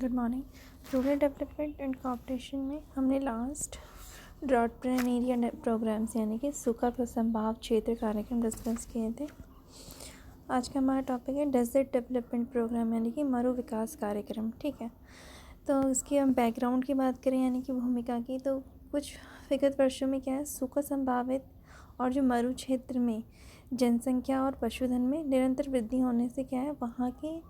Good morning. Rural development and cooperation में हमने last drought prone area programmes यानी कि सूखा प्रसंभाव क्षेत्र कार्यक्रम डिस्कस किए थे। आज का हमारा टॉपिक है डेजर्ट डेवलपमेंट प्रोग्राम यानी कि मरु विकास कार्यक्रम। ठीक है, तो इसकी हम बैकग्राउंड की बात करें यानी कि भूमिका की, तो कुछ विगत वर्षों में क्या है, सूखा संभावित और जो मरु क्षेत्र में जनसंख्या और पशुधन में निरंतर वृद्धि होने से क्या है, वहाँ के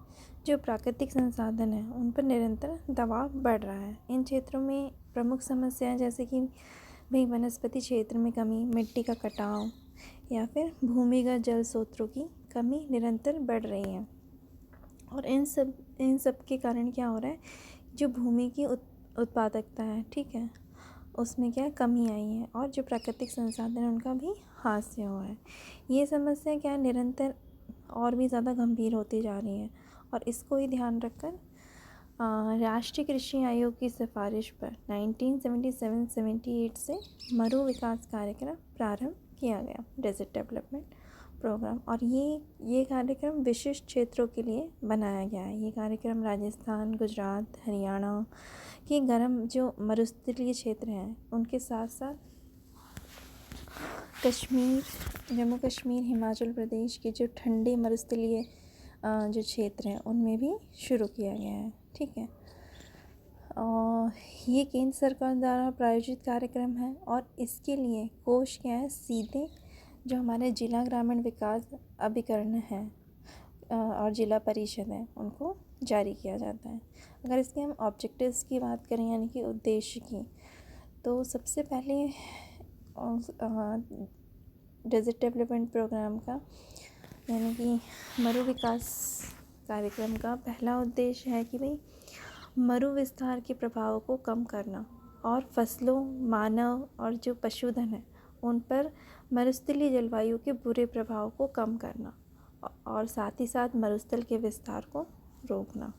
जो प्राकृतिक संसाधन हैं उन पर निरंतर दबाव बढ़ रहा है। इन क्षेत्रों में प्रमुख समस्याएं जैसे कि भाई वनस्पति क्षेत्र में कमी, मिट्टी का कटाव या फिर भूमिगत जल स्रोतों की कमी निरंतर बढ़ रही है। और इन सब के कारण क्या हो रहा है, जो भूमि की उत्पादकता है, ठीक है, उसमें क्या कमी आई है और जो प्राकृतिक संसाधन है उनका भी हास्य हुआ है। ये समस्या क्या निरंतर और भी ज़्यादा गंभीर होती जा रही है और इसको ही ध्यान रखकर राष्ट्रीय कृषि आयोग की सिफारिश पर 1977-78 से मरु विकास कार्यक्रम प्रारंभ किया गया, डेजर्ट डेवलपमेंट प्रोग्राम। और ये कार्यक्रम विशिष्ट क्षेत्रों के लिए बनाया गया है। ये कार्यक्रम राजस्थान, गुजरात, हरियाणा के गर्म जो मरुस्थलीय क्षेत्र हैं उनके साथ साथ कश्मीर, जम्मू कश्मीर, हिमाचल प्रदेश के जो ठंडे मरुस्थलीय जो क्षेत्र हैं उनमें भी शुरू किया गया है। ठीक है, ये केंद्र सरकार द्वारा प्रायोजित कार्यक्रम है और इसके लिए कोष क्या है, सीधे जो हमारे जिला ग्रामीण विकास अभिकरण है और जिला परिषद है उनको जारी किया जाता है। अगर इसके हम ऑब्जेक्टिव्स की बात करें यानी कि उद्देश्य की, तो सबसे पहले डेजर्ट डेवलपमेंट प्रोग्राम का यानी कि मरु विकास कार्यक्रम का पहला उद्देश्य है कि भाई मरु विस्तार के प्रभावों को कम करना और फसलों, मानव और जो पशुधन है उन पर मरुस्थलीय जलवायु के बुरे प्रभाव को कम करना और साथ ही साथ मरुस्थल के विस्तार को रोकना।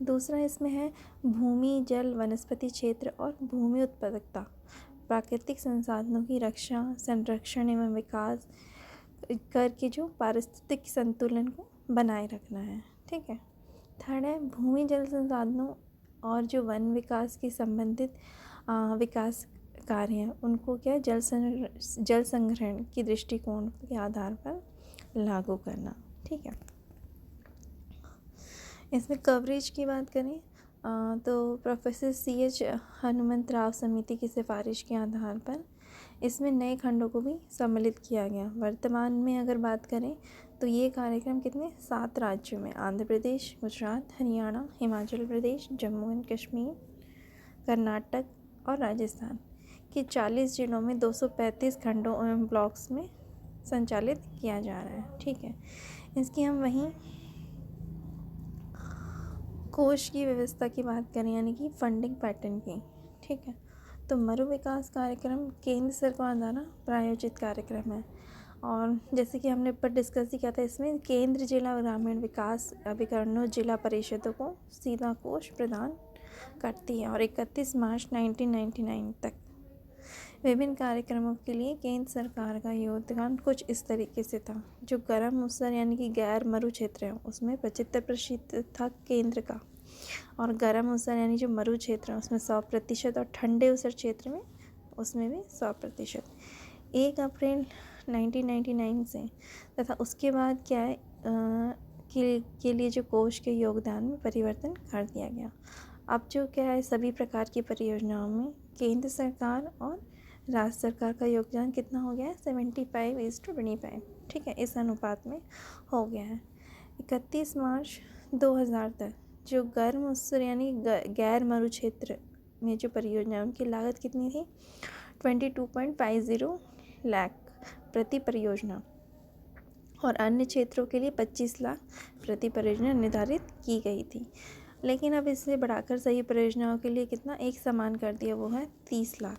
दूसरा इसमें है भूमि, जल, वनस्पति क्षेत्र और भूमि उत्पादकता, प्राकृतिक संसाधनों की रक्षा, संरक्षण एवं विकास करके जो पारिस्थितिक संतुलन को बनाए रखना है। ठीक है, थर्ड है भूमि, जल संसाधनों और जो वन विकास के संबंधित विकास कार्य हैं उनको क्या जल संग्रहण की दृष्टिकोण के आधार पर लागू करना। ठीक है, इसमें कवरेज की बात करें तो प्रोफेसर CH हनुमंतराव समिति की सिफारिश के आधार पर इसमें नए खंडों को भी सम्मिलित किया गया। वर्तमान में अगर बात करें तो ये कार्यक्रम कितने 7 राज्यों में, आंध्र प्रदेश, गुजरात, हरियाणा, हिमाचल प्रदेश, जम्मू एंड कश्मीर, कर्नाटक और राजस्थान के 40 जिलों में 235 खंडों एवं ब्लॉक्स में संचालित किया जा रहा है। ठीक है, इसकी हम वहीं कोष की व्यवस्था की बात करें यानी कि फंडिंग पैटर्न की। ठीक है, तो मरु विकास कार्यक्रम केंद्र सरकार द्वारा प्रायोजित कार्यक्रम है और जैसे कि हमने पर डिस्कस ही किया था, इसमें केंद्र जिला ग्रामीण विकास अभिकरणों जिला परिषदों को सीधा कोष प्रदान करती है। और 31 मार्च 1999 तक विभिन्न कार्यक्रमों के लिए केंद्र सरकार का योगदान कुछ इस तरीके से था। जो गर्म ऊसर यानी कि गैर मरु क्षेत्र है उसमें 75% था केंद्र का, और गर्म ऊसर यानी जो मरु क्षेत्र है उसमें 100% और ठंडे ऊसर क्षेत्र में उसमें भी 100%। 1 अप्रैल 1999 से तथा उसके बाद क्या है के लिए जो कोष के योगदान में परिवर्तन कर दिया गया। अब जो क्या है, सभी प्रकार की परियोजनाओं में केंद्र सरकार और राज्य सरकार का योगदान कितना हो गया है, 75:25। ठीक है, इस अनुपात में हो गया है। 31 मार्च 2000 तक जो गर्म ऊसर यानी गैर मरु क्षेत्र में जो परियोजना उनकी लागत कितनी थी, 22.50 लाख प्रति परियोजना, और अन्य क्षेत्रों के लिए 25 लाख प्रति परियोजना निर्धारित की गई थी। लेकिन अब इससे बढ़ाकर सही परियोजनाओं के लिए कितना एक समान कर दिया, वो है 30 लाख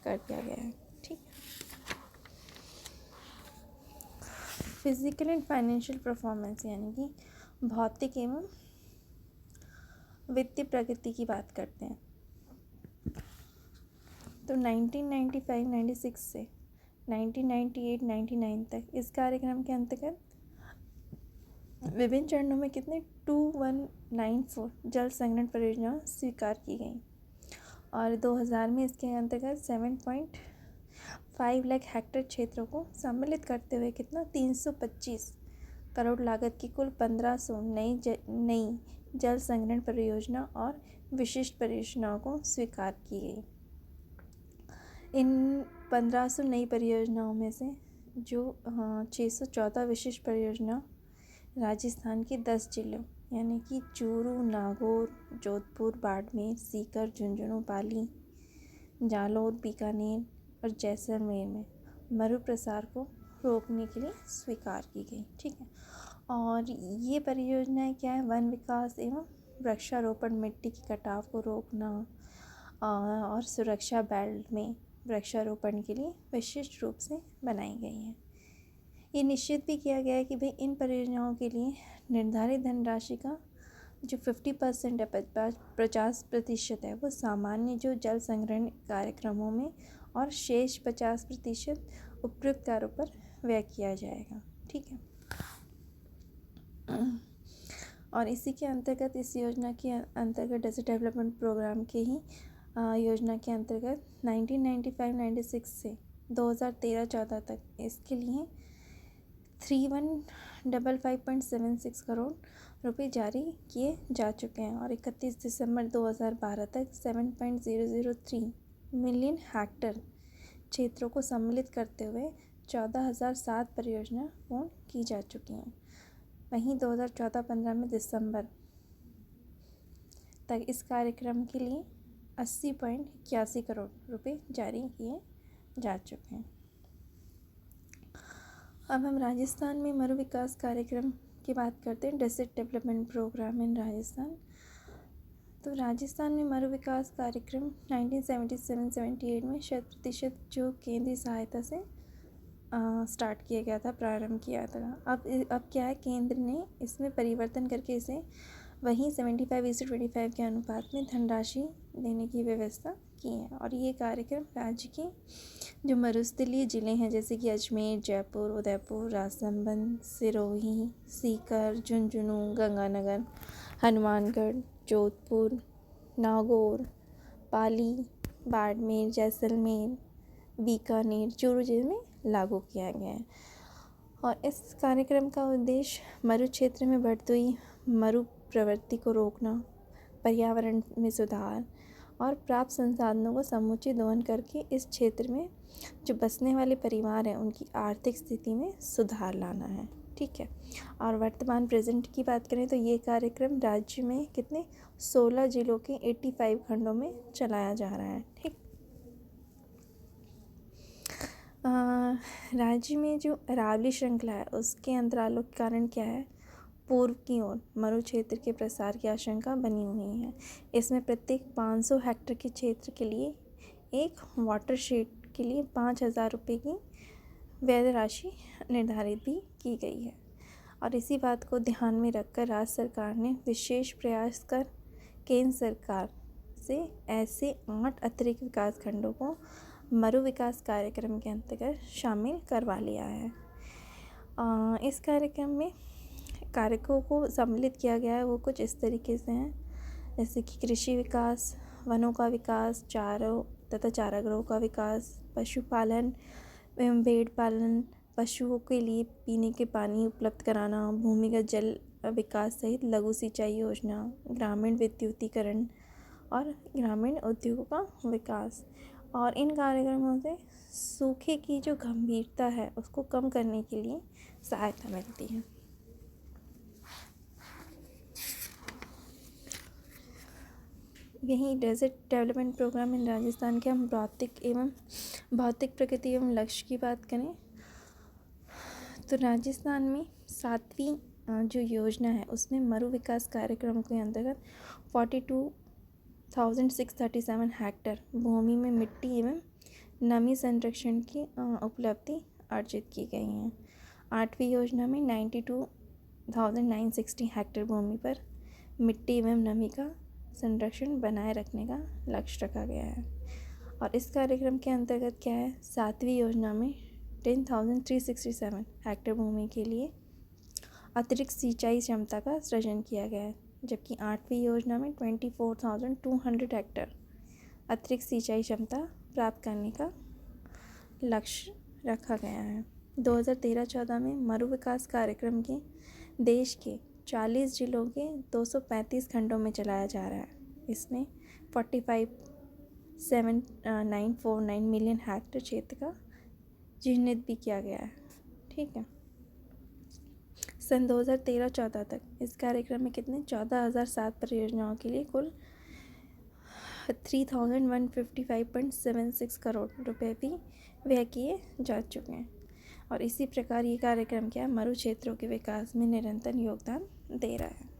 कर दिया गया है। ठीक, फिजिकल एंड फाइनेंशियल परफॉर्मेंस यानी कि भौतिक एवं वित्तीय प्रगति की बात करते हैं। तो 1995-96 से 1998-99 तक इस कार्यक्रम के अंतर्गत विभिन्न चरणों में कितने 2194 जल संग्रहण परियोजनाएं स्वीकार की गई और 2000 में इसके अंतर्गत 7.5 लाख हेक्टेयर क्षेत्रों को सम्मिलित करते हुए कितना 325 करोड़ लागत की कुल 1500 नई जल संग्रहण परियोजना और विशिष्ट परियोजनाओं को स्वीकार की गई। इन 1500 नई परियोजनाओं में से जो 614 विशिष्ट परियोजना राजस्थान के 10 जिलों यानी कि चूरू, नागौर, जोधपुर, बाड़मेर, सीकर, झुंझुनू, पाली, जालौर, बीकानेर और जैसलमेर में मरुप्रसार को रोकने के लिए स्वीकार की गई। ठीक है, और ये परियोजनाएं क्या है? वन विकास एवं वृक्षारोपण, मिट्टी के कटाव को रोकना और सुरक्षा बेल्ट में वृक्षारोपण के लिए विशिष्ट रूप से बनाई गई हैं। ये निश्चित भी किया गया है कि भाई इन परियोजनाओं के लिए निर्धारित धनराशि का जो 50% है, 50% है, वो सामान्य जो जल संग्रहण कार्यक्रमों में और शेष 50% उपयुक्त कार्यों पर व्यय किया जाएगा। ठीक है, और इसी के अंतर्गत इस योजना के अंतर्गत डेजर्ट डेवलपमेंट प्रोग्राम के ही योजना के अंतर्गत 1995-96 से 2013-14 तक इसके लिए 3155.76 करोड़ रुपए जारी किए जा चुके हैं और 31 दिसंबर 2012 तक 7.003 मिलियन हेक्टेयर क्षेत्रों को सम्मिलित करते हुए 14,007 परियोजना पूर्ण की जा चुकी हैं। वहीं 2014-15 में दिसंबर तक इस कार्यक्रम के लिए 80.81 करोड़ रुपए जारी किए जा चुके हैं। अब हम राजस्थान में मरु विकास कार्यक्रम की बात करते हैं, डिस्ट्रिक्ट डेवलपमेंट प्रोग्राम इन राजस्थान। तो राजस्थान में मरु विकास कार्यक्रम 1977-78 में 100% जो केंद्रीय सहायता से स्टार्ट किया गया था, प्रारंभ किया था। अब क्या है, केंद्र ने इसमें परिवर्तन करके इसे वहीं 75:25 के अनुपात में धनराशि देने की व्यवस्था की है और ये कार्यक्रम राज्य के जो मरुस्थलीय ज़िले हैं जैसे कि अजमेर, जयपुर, उदयपुर, राजसमंद, सिरोही, सीकर, झुंझुनू, गंगानगर, हनुमानगढ़, जोधपुर, नागौर, पाली, बाड़मेर, जैसलमेर, बीकानेर, चूरू जिले में लागू किया गया है। और इस कार्यक्रम का उद्देश्य मरु क्षेत्र में बढ़ती हुई मरु प्रवृत्ति को रोकना, पर्यावरण में सुधार और प्राप्त संसाधनों को समुचित दोहन करके इस क्षेत्र में जो बसने वाले परिवार हैं उनकी आर्थिक स्थिति में सुधार लाना है। ठीक है, और वर्तमान प्रेजेंट की बात करें तो ये कार्यक्रम राज्य में कितने 16 जिलों के 85 खंडों में चलाया जा रहा है। ठीक, राज्य में जो अरावली श्रृंखला है उसके अंतरालों के कारण क्या है, पूर्व की ओर मरु क्षेत्र के प्रसार की आशंका बनी हुई है। इसमें प्रत्येक 500 हेक्टेयर के क्षेत्र के लिए एक वाटरशेड के लिए 5,000 रुपये की व्यय राशि निर्धारित भी की गई है। और इसी बात को ध्यान में रखकर राज्य सरकार ने विशेष प्रयास कर केंद्र सरकार से ऐसे 8 अतिरिक्त विकास खंडों को मरु विकास कार्यक्रम के अंतर्गत शामिल करवा लिया है। इस कार्यक्रम में कारकों को सम्मिलित किया गया है वो कुछ इस तरीके से हैं, जैसे कि कृषि विकास, वनों का विकास, चारों तथा चारागाहों का विकास, पशुपालन एवं भेड़ पालन, पशुओं के लिए पीने के पानी उपलब्ध कराना, भूमिगत जल विकास सहित लघु सिंचाई योजना, ग्रामीण विद्युतीकरण और ग्रामीण उद्योगों का विकास। और इन कार्यक्रमों से सूखे की जो गंभीरता है उसको कम करने के लिए सहायता मिलती है। यही डेजर्ट डेवलपमेंट प्रोग्राम इन राजस्थान के हम भौतिक प्रकृति एवं लक्ष्य की बात करें तो राजस्थान में 7वीं जो योजना है उसमें मरु विकास कार्यक्रम के अंतर्गत 42,637 हेक्टेयर भूमि में मिट्टी एवं नमी संरक्षण की उपलब्धि अर्जित की गई हैं। 8वीं योजना में 92,960 हेक्टेयर भूमि पर मिट्टी एवं नमी का संरक्षण बनाए रखने का लक्ष्य रखा गया है। और इस कार्यक्रम के अंतर्गत क्या है, 7वीं योजना में 10,367 हेक्टेयर भूमि के लिए अतिरिक्त सिंचाई क्षमता का सृजन किया गया है, जबकि 8वीं योजना में 24,200 हेक्टेयर अतिरिक्त सिंचाई क्षमता प्राप्त करने का लक्ष्य रखा गया है। 2013-14 में मरु विकास कार्यक्रम के देश के 40 जिलों के 235 खंडों में चलाया जा रहा है। इसमें 45,749 मिलियन हेक्टेयर क्षेत्र का चिह्नित भी किया गया है। ठीक है। सन 2013-14 तक इस कार्यक्रम में कितने 14,007 परियोजनाओं के लिए कुल 3,155.76 करोड़ रुपए भी व्यय किए जा चुके हैं। और इसी प्रकार ये कार्यक्रम क्या मरु क्षेत्रों के विकास में निरंतर योगदान दे रहा है।